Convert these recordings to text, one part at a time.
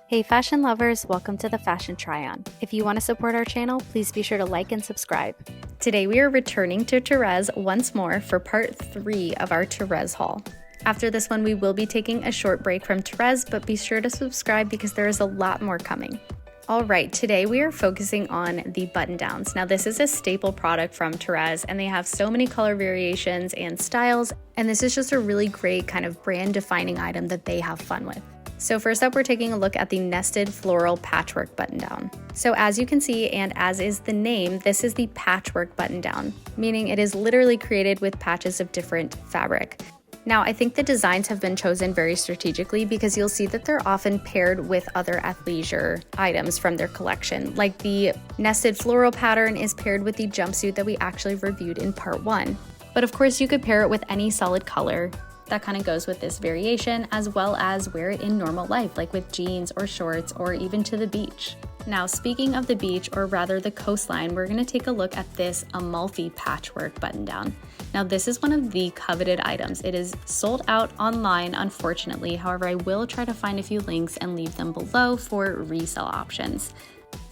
Hey fashion lovers, welcome to the Fashion Try-On. If you want to support our channel, please be sure to like and subscribe. Today we are returning to TEREZ once more for part 3 of our TEREZ haul. After this one, we will be taking a short break from TEREZ, but be sure to subscribe because there is a lot more coming. Alright, today we are focusing on the button-downs. Now this is a staple product from TEREZ and they have so many color variations and styles, and this is just a really great kind of brand defining item that they have fun with. So first up, we're taking a look at the nested floral patchwork button-down. So as you can see, and as is the name, this is the patchwork button-down, meaning it is literally created with patches of different fabric. Now, I think the designs have been chosen very strategically because you'll see that they're often paired with other athleisure items from their collection. Like the nested floral pattern is paired with the jumpsuit that we actually reviewed in part 1. But of course, you could pair it with any solid color that kind of goes with this variation, as well as wear it in normal life, like with jeans or shorts or even to the beach. Now, speaking of the beach, or rather the coastline, we're going to take a look at this Amalfi patchwork button-down. Now, this is one of the coveted items. It is sold out online, unfortunately. However, I will try to find a few links and leave them below for resale options.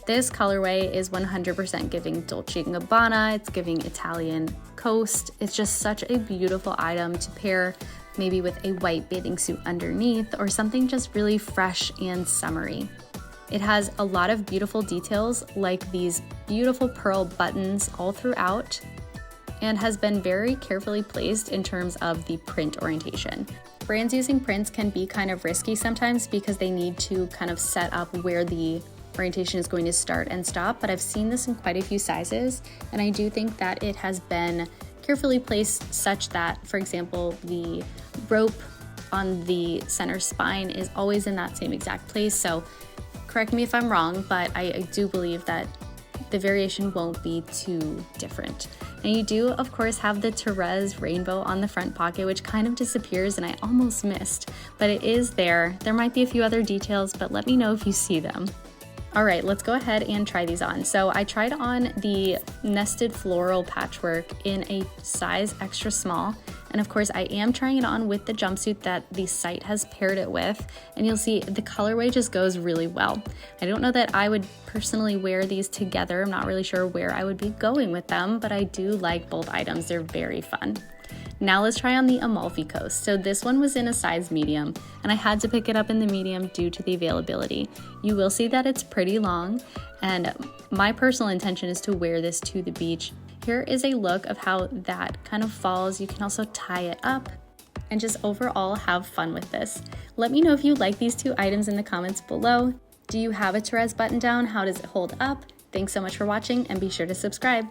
This colorway is 100% giving Dolce & Gabbana, it's giving Italian coast. It's just such a beautiful item to pair maybe with a white bathing suit underneath or something just really fresh and summery. It has a lot of beautiful details like these beautiful pearl buttons all throughout and has been very carefully placed in terms of the print orientation. Brands using prints can be kind of risky sometimes because they need to kind of set up where the orientation is going to start and stop, but I've seen this in quite a few sizes and I do think that it has been carefully placed such that, for example, the rope on the center spine is always in that same exact place. So correct me if I'm wrong, but I do believe that the variation won't be too different. And you do, of course, have the TEREZ rainbow on the front pocket, which kind of disappears and I almost missed, but it is there. There might be a few other details, but let me know if you see them. All right, let's go ahead and try these on. So I tried on the nested floral patchwork in a size extra small. And of course I am trying it on with the jumpsuit that the site has paired it with. And you'll see the colorway just goes really well. I don't know that I would personally wear these together. I'm not really sure where I would be going with them, but I do like both items. They're very fun. Now let's try on the Amalfi Coast. So this one was in a size medium and I had to pick it up in the medium due to the availability. You will see that it's pretty long and my personal intention is to wear this to the beach. Here is a look of how that kind of falls. You can also tie it up and just overall have fun with this. Let me know if you like these two items in the comments below. Do you have a TEREZ button down? How does it hold up? Thanks so much for watching and be sure to subscribe.